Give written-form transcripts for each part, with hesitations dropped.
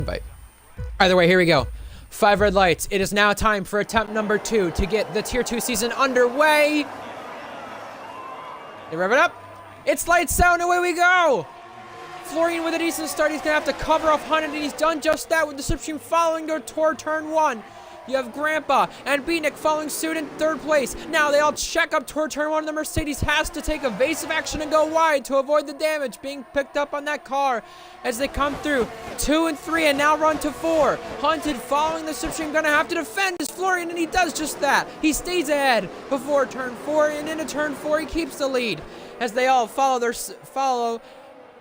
Invite. Either way, here we go. 5 red lights. It is now time for attempt number 2 to get the Tier 2 season underway. They rev it up. It's lights out and away we go. Florian with a decent start. He's going to have to cover off Hunt, and he's done just that with the slipstream following toward turn 1. You have Grandpa and Beatnik following suit in 3rd place. Now they all check up toward turn 1. The Mercedes has to take evasive action and go wide to avoid the damage being picked up on that car as they come through 2 and 3 and now run to 4. Hunted following the slipstream, gonna have to defend his Florian, and he does just that. He stays ahead before turn 4, and into turn 4 he keeps the lead as they all follow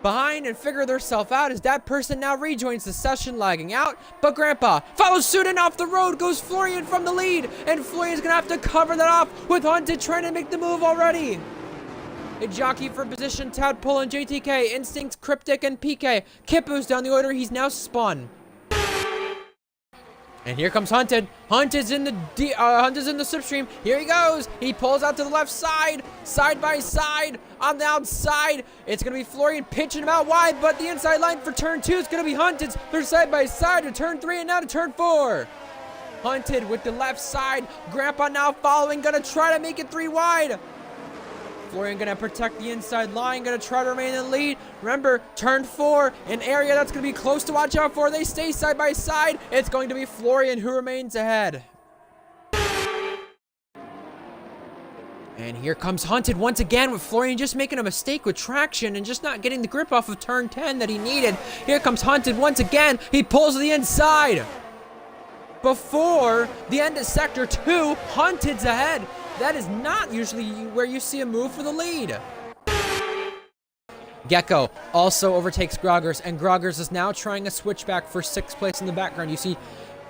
behind and figure themselves out as that person now rejoins the session, lagging out. But Grandpa follows suit, and off the road goes Florian from the lead, and Florian's gonna have to cover that off with Hunted trying to make the move already. A jockey for position, Tadpole and JTK, Instinct, Cryptic, and PK. Kippu's down the order, he's now spun. And here comes Hunted. Hunted's in the slipstream. Here he goes. He pulls out to the left side, side by side. On the outside, it's going to be Florian pitching him out wide, but the inside line for turn 2 is going to be Hunted's. They're side by side to turn 3 and now to turn 4. Hunted with the left side. Grandpa now following, going to try to make it 3 wide. Florian going to protect the inside line, going to try to remain in the lead. Remember, turn 4, an area that's going to be close to watch out for. They stay side by side. It's going to be Florian who remains ahead. And here comes Hunted once again with Florian just making a mistake with traction and just not getting the grip off of turn 10 that he needed. Here comes Hunted once again. He pulls to the inside. Before the end of sector 2, Hunted's ahead. That is not usually where you see a move for the lead. Gecko also overtakes Groggers, and Groggers is now trying a switchback for 6th place in the background. You see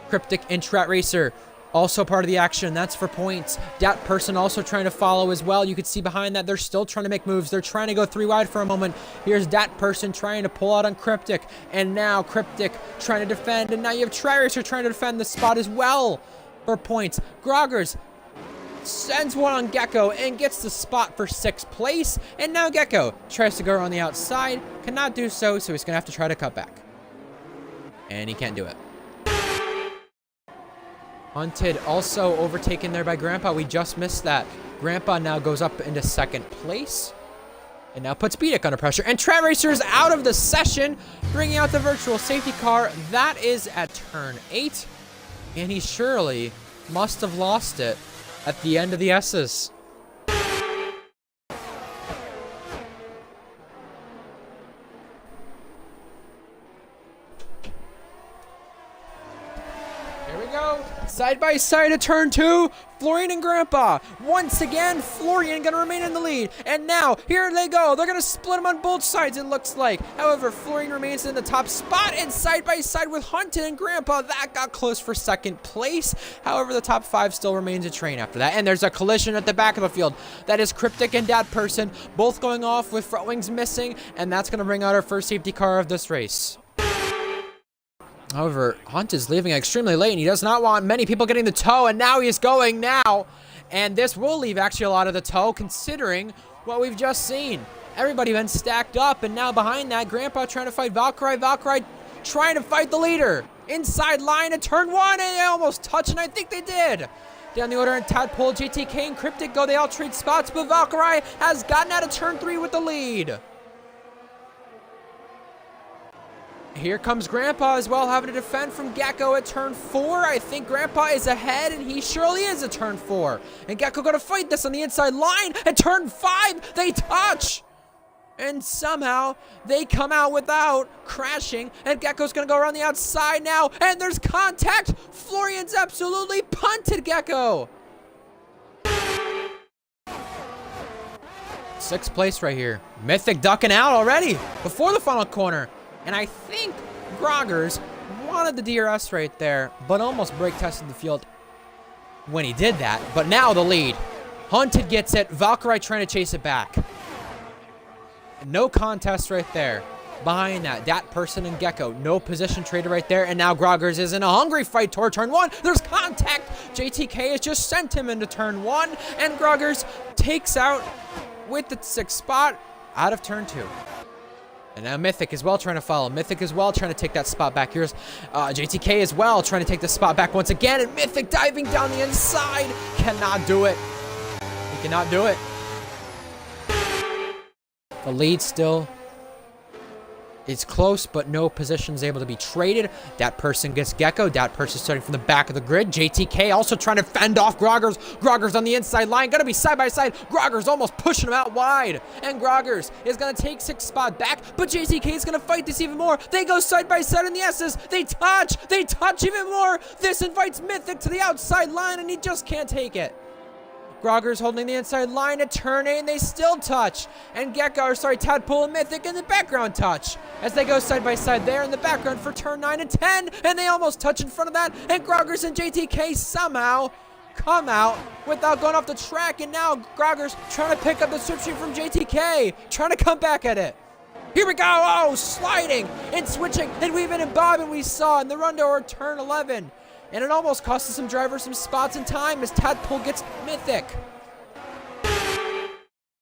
Cryptic and Strat Racer also part of the action. That's for points. Dat Person also trying to follow as well. You can see behind that they're still trying to make moves. They're trying to go 3 wide for a moment. Here's Dat Person trying to pull out on Cryptic, and now Cryptic trying to defend, and now you have Strat Racer trying to defend the spot as well for points. Groggers sends one on Gecko and gets the spot for 6th place. And now Gecko tries to go on the outside. Cannot do so, so he's going to have to try to cut back. And he can't do it. Hunted also overtaken there by Grandpa. We just missed that. Grandpa now goes up into 2nd place. And now puts Beatnik under pressure. And Strat Racer is out of the session, bringing out the virtual safety car. That is at turn 8. And he surely must have lost it at the end of the S's. Here we go. Side by side at turn 2. Florian and Grandpa. Once again, Florian going to remain in the lead. And now, here they go. They're going to split them on both sides, it looks like. However, Florian remains in the top spot. And side by side with Hunted and Grandpa, that got close for 2nd place. However, the top 5 still remains a train after that. And there's a collision at the back of the field. That is Cryptic and Dat Person, both going off with front wings missing. And that's going to bring out our first safety car of this race. However, Hunt is leaving extremely late, and he does not want many people getting the tow, and now he is going now. And this will leave actually a lot of the tow, considering what we've just seen. Everybody been stacked up, and now behind that, Grandpa trying to fight Valkyrie. Valkyrie trying to fight the leader. Inside line at turn 1, and they almost touched, and I think they did. Down the order, and Tadpole, JTK, and Cryptic go. They all trade spots, but Valkyrie has gotten out of turn 3 with the lead. Here comes Grandpa as well, having to defend from Gecko at turn 4. I think Grandpa is ahead, and he surely is at turn 4. And Gecko going to fight this on the inside line. At turn 5, they touch. And somehow, they come out without crashing. And Gecko's going to go around the outside now. And there's contact. Florian's absolutely punted Gecko. 6th place right here. Mythic ducking out already before the final corner. And I think Groggers wanted the DRS right there, but almost brake tested the field when he did that. But now the lead. Hunted gets it. Valkyrie trying to chase it back. No contest right there. Behind that, Dat Person and Gecko. No position traded right there. And now Groggers is in a hungry fight toward turn 1. There's contact. JTK has just sent him into turn 1. And Groggers takes out with the 6th spot out of turn 2. And now Mythic as well trying to follow. Mythic as well trying to take that spot back. Here's JTK as well trying to take the spot back once again. And Mythic diving down the inside. Cannot do it. He cannot do it. The lead still is close, but no positions able to be traded. That person gets Gecko. That person starting from the back of the grid. JTK also trying to fend off Groggers. Groggers on the inside line. Gonna be side by side. Groggers almost pushing him out wide. And Groggers is gonna take 6th spot back, but JTK is gonna fight this even more. They go side by side in the S's. They touch even more. This invites Mythic to the outside line, and he just can't take it. Groggers holding the inside line at turn 8, and they still touch. And Tadpole and Mythic in the background touch as they go side by side there in the background for turn 9 and 10. And they almost touch in front of that. And Groggers and JTK somehow come out without going off the track. And now Groggers trying to pick up the switching from JTK, trying to come back at it. Here we go. Oh, sliding and switching and weaving and bobbing we saw in the run toward turn 11. And it almost costed some drivers some spots in time as Tadpole gets Mythic.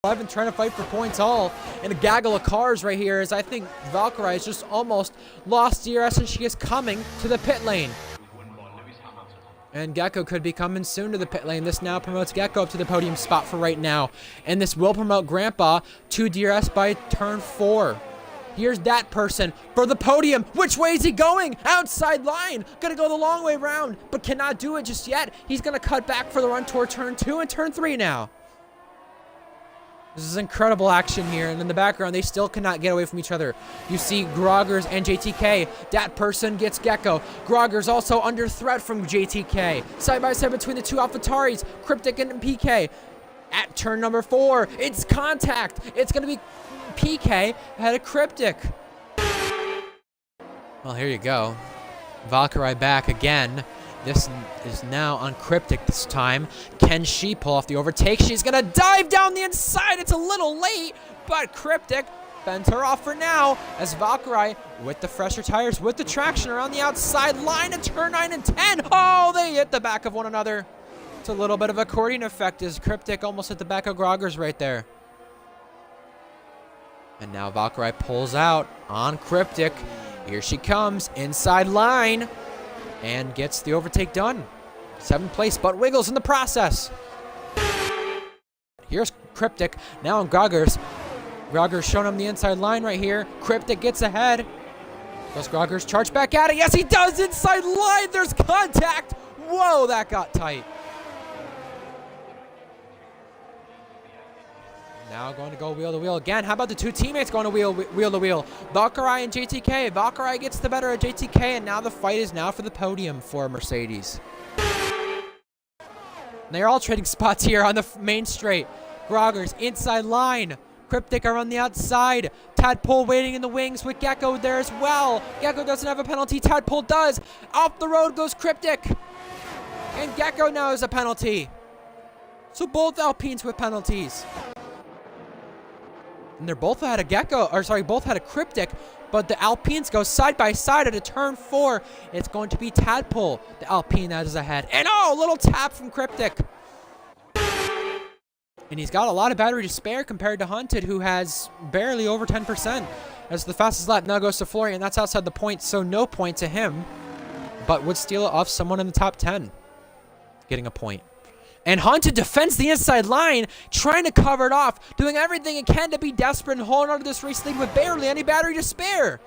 11 trying to fight for points all in a gaggle of cars right here, as I think Valkyrie has just almost lost DRS and she is coming to the pit lane. And Gecko could be coming soon to the pit lane. This now promotes Gecko up to the podium spot for right now. And this will promote Grandpa to DRS by turn 4. Here's that person for the podium. Which way is he going? Outside line. Gonna go the long way round, but cannot do it just yet. He's gonna cut back for the run toward turn 2 and turn 3 now. This is incredible action here, and in the background, they still cannot get away from each other. You see Groggers and JTK. That person gets Gecko. Groggers also under threat from JTK. Side by side between the two AlphaTauris, Cryptic and PK. At turn number 4, it's contact. It's gonna be PK ahead of Cryptic. Well, here you go. Valkyrie back again. This is now on Cryptic this time. Can she pull off the overtake? She's gonna dive down the inside. It's a little late, but Cryptic fends her off for now as Valkyrie with the fresher tires, with the traction around the outside line at turn 9 and 10. Oh, they hit the back of one another. It's a little bit of accordion effect as Cryptic almost hit the back of Groggers right there. And now Valkyrie pulls out on Cryptic. Here she comes, inside line, and gets the overtake done. 7th place, but wiggles in the process. Here's Cryptic, now on Groggers. Groggers showing him the inside line right here. Cryptic gets ahead. Does Groggers charge back at it? Yes, he does, inside line, there's contact. Whoa, that got tight. Now going to go wheel to wheel again. How about the two teammates going to wheel to wheel? Valkyrie and JTK. Valkyrie gets the better of JTK, and now the fight is now for the podium for Mercedes. They're all trading spots here on the main straight. Groggers inside line. Cryptic are on the outside. Tadpole waiting in the wings with Gecko there as well. Gecko doesn't have a penalty. Tadpole does. Off the road goes Cryptic. And Gecko now has a penalty. So both Alpines with penalties. And they're both had a Gecko, or sorry, both had a Cryptic, but the Alpines go side by side at a turn 4. It's going to be Tadpole, the Alpine that is ahead. And oh, little tap from Cryptic. And he's got a lot of battery to spare compared to Hunted, who has barely over 10%. As the fastest lap now goes to Florian, that's outside the point, so no point to him, but would steal it off someone in the top 10, getting a point. And Hunted defends the inside line, trying to cover it off, doing everything he can to be desperate and holding on to this race lead with barely any battery to spare.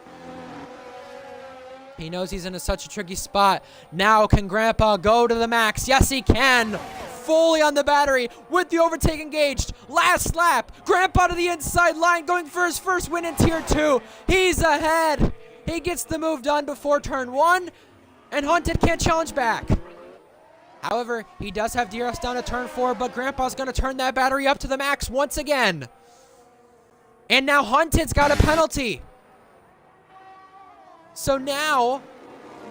He knows he's in such a tricky spot. Now can Grandpa go to the max? Yes, he can. Fully on the battery with the overtake engaged. Last lap. Grandpa to the inside line, going for his first win in Tier 2. He's ahead. He gets the move done before turn 1, and Hunted can't challenge back. However, he does have DRS down to turn 4, but Grandpa's going to turn that battery up to the max once again. And now Hunted's got a penalty. So now,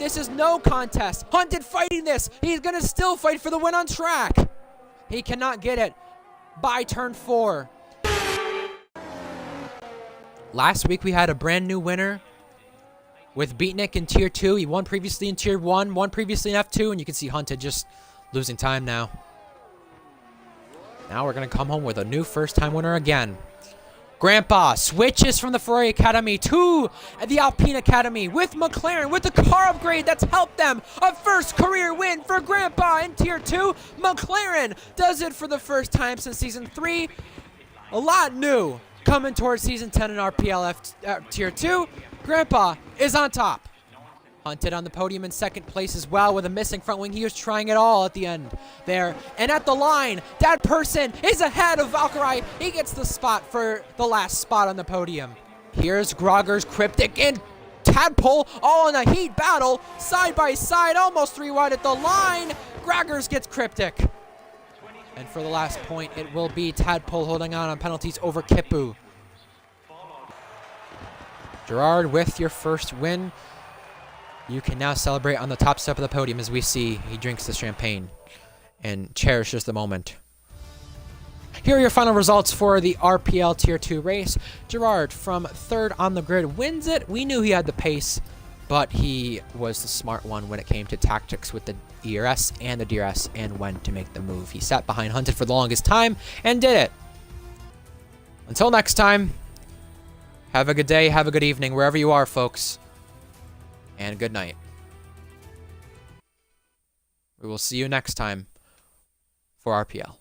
this is no contest. Hunted fighting this. He's going to still fight for the win on track. He cannot get it by turn 4. Last week, we had a brand new winner with Beatnik in Tier 2. He won previously in Tier 1, won previously in F2, and you can see Hunted just losing time now. Now we're going to come home with a new first-time winner again. Grandpa switches from the Ferrari Academy to the Alpine Academy with McLaren, with the car upgrade that's helped them. A first career win for Grandpa in Tier 2. McLaren does it for the first time since Season 3. A lot new coming towards Season 10 in RPLF Tier 2. Grandpa is on top. Hunted on the podium in second place as well with a missing front wing. He was trying it all at the end there. And at the line, Dad Person is ahead of Valkyrie. He gets the spot for the last spot on the podium. Here's Grogger's Cryptic and Tadpole all in a heat battle. Side by side, almost 3 wide at the line. Groggers gets Cryptic. And for the last point, it will be Tadpole holding on penalties over Kipu. Gerard with your first win. You can now celebrate on the top step of the podium as we see he drinks the champagne and cherishes the moment. Here are your final results for the RPL Tier 2 race. Gerard from third on the grid wins it. We knew he had the pace, but he was the smart one when it came to tactics with the ERS and the DRS and when to make the move. He sat behind Hunted for the longest time and did it. Until next time, have a good day, have a good evening, wherever you are, folks. And good night. We will see you next time for RPL.